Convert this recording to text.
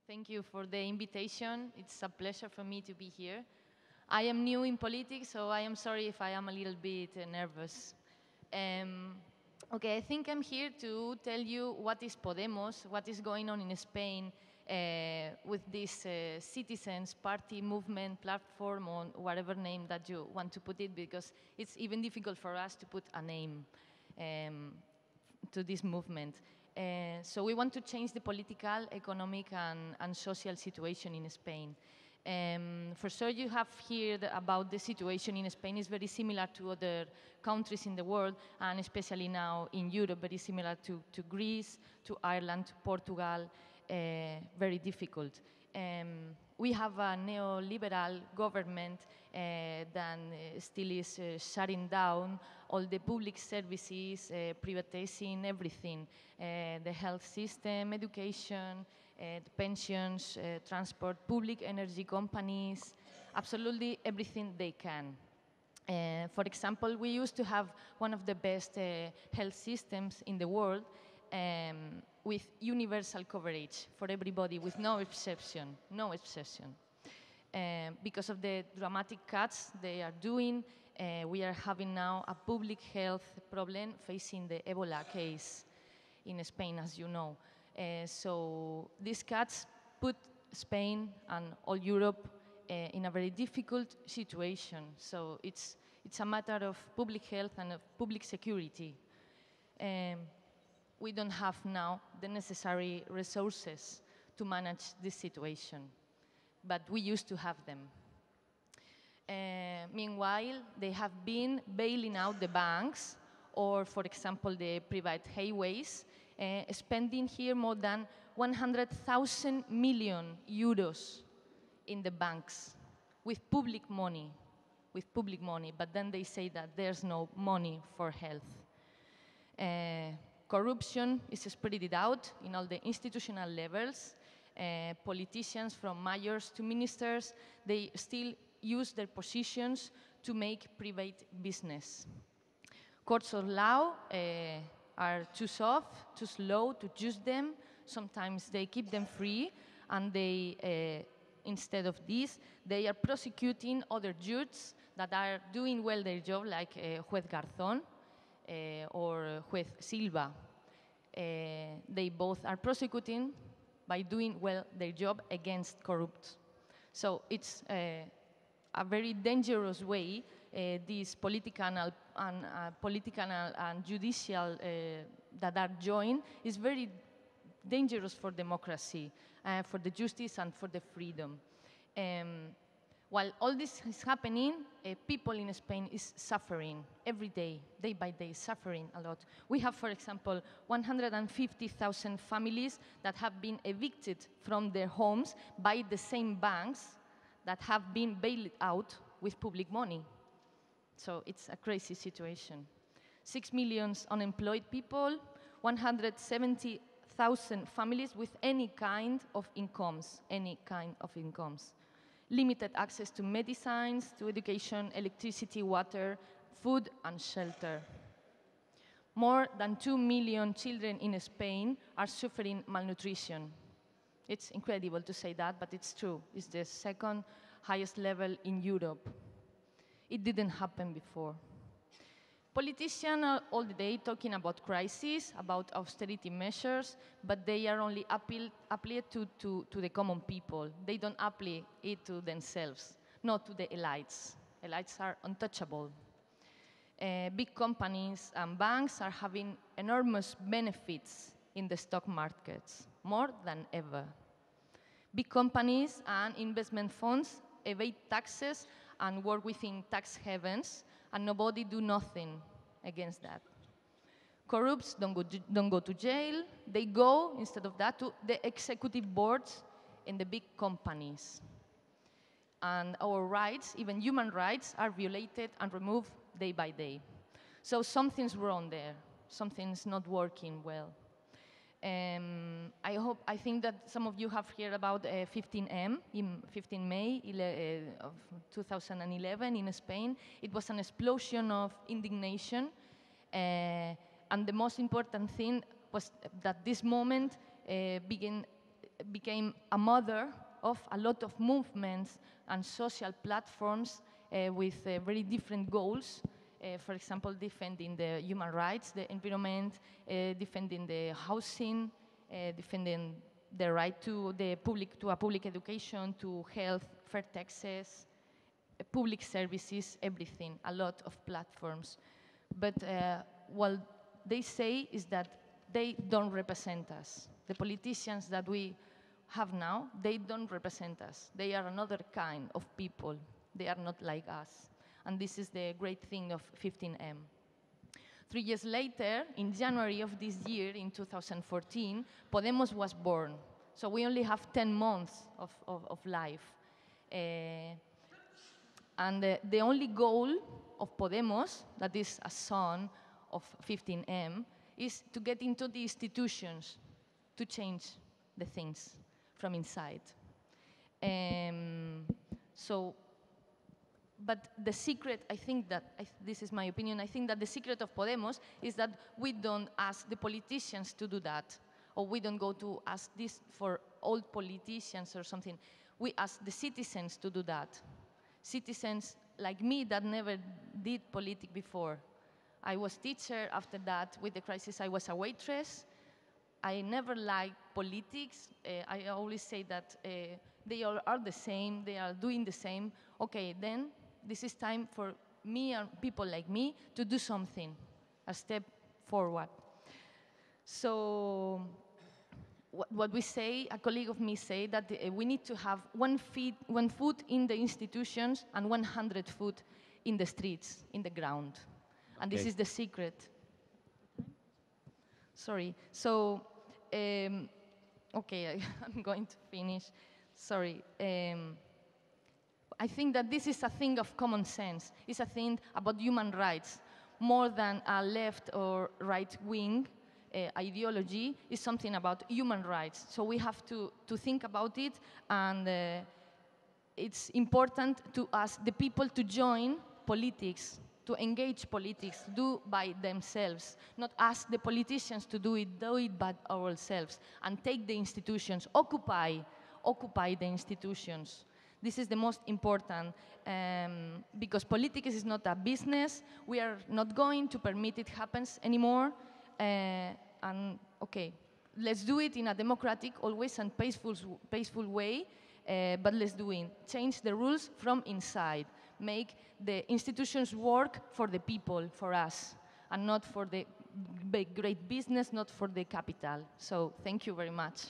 Thank you for the invitation. It's a pleasure for me to be here. I am new in politics, so I am sorry if I am a little bit nervous. Um, okay, I think I'm here to tell you what is Podemos, what is going on in Spain with this citizens party movement platform, or whatever name that you want to put it, because it's even difficult for us to put a name to this movement. So we want to change the political, economic, and social situation in Spain. For sure, you have heard about the situation in Spain is very similar to other countries in the world, and especially now in Europe, very similar to Greece, to Ireland, to Portugal, very difficult. We have a neoliberal government that still is shutting down all the public services, privatizing everything, the health system, education, the pensions, transport, public energy companies, absolutely everything they can. For example, we used to have one of the best health systems in the world, with universal coverage for everybody, with no exception, no exception. Because of the dramatic cuts they are doing, we are having now a public health problem facing the Ebola case in Spain, as you know. So these cuts put Spain and all Europe in a very difficult situation. So it's a matter of public health and of public security. We don't have now the necessary resources to manage this situation, but we used to have them. Meanwhile, they have been bailing out the banks, or for example, the private highways, spending here more than 100,000 million euros in the banks with public money, but then they say that there's no money for health. Corruption is spread out in all the institutional levels. Politicians, from mayors to ministers, they still use their positions to make private business. Courts of law are too soft, too slow to judge them. Sometimes they keep them free, and they, instead of this, they are prosecuting other judges that are doing well their job, like Juez Garzón, or Juez Silva. They both are prosecuting by doing well their job against corrupt. So it's a very dangerous way these political and judicial that are joined is very dangerous for democracy, for the justice and for the freedom. While all this is happening, people in Spain is suffering every day, day by day, suffering a lot. We have, for example, 150,000 families that have been evicted from their homes by the same banks that have been bailed out with public money. So it's a crazy situation. 6 million unemployed people, 170,000 families with any kind of incomes, limited access to medicines, to education, electricity, water, food, and shelter. More than 2 million children in Spain are suffering malnutrition. It's incredible to say that, but it's true. It's the second highest level in Europe. It didn't happen before. Politicians are all the day talking about crisis, about austerity measures, but they are only applied to the common people. They don't apply it to themselves, not to the elites. Elites are untouchable. Big companies and banks are having enormous benefits in the stock markets, more than ever. Big companies and investment funds evade taxes and work within tax havens, and nobody do nothing against that. Corrupts don't go to jail. They go, instead of that, to the executive boards in the big companies. And our rights, even human rights, are violated and removed day by day. So something's wrong there. Something's not working well. I think that some of you have heard about 15M, in 15 May of 2011 in Spain. It was an explosion of indignation, and the most important thing was that this moment became a mother of a lot of movements and social platforms with very different goals. For example, defending the human rights, the environment, defending the housing, defending the right to a public education, to health, fair taxes, public services, everything, a lot of platforms. But what they say is that they don't represent us. The politicians that we have now, they don't represent us. They are another kind of people. They are not like us. And this is the great thing of 15M. 3 years later, in January of this year, in 2014, Podemos was born. So we only have 10 months of life. And the only goal of Podemos, that is a son of 15M, is to get into the institutions to change the things from inside. But the secret, I think that, this is my opinion, I think that the secret of Podemos is that we don't ask the politicians to do that, or we don't go to ask this for old politicians or something. We ask the citizens to do that. Citizens like me that never did politics before. I was teacher, after that, with the crisis, I was a waitress. I never liked politics. I always say that they all are the same, they are doing the same. Okay, then this is time for me and people like me to do something, a step forward. So what we say, a colleague of me say that we need to have one foot in the institutions and 100 foot in the streets, in the ground. And this is the secret. Sorry. So, okay, I'm going to finish. Sorry. I think that this is a thing of common sense. It's a thing about human rights. More than a left or right wing ideology, is something about human rights. So we have to think about it, and it's important to ask the people to join politics, to engage politics, do by themselves, not ask the politicians to do it by ourselves, and take the institutions, occupy the institutions. This is the most important, because politics is not a business. We are not going to permit it happens anymore. And okay, let's do it in a democratic, always and peaceful way, but let's do it. Change the rules from inside. Make the institutions work for the people, for us, and not for the big, great business, not for the capital. So thank you very much.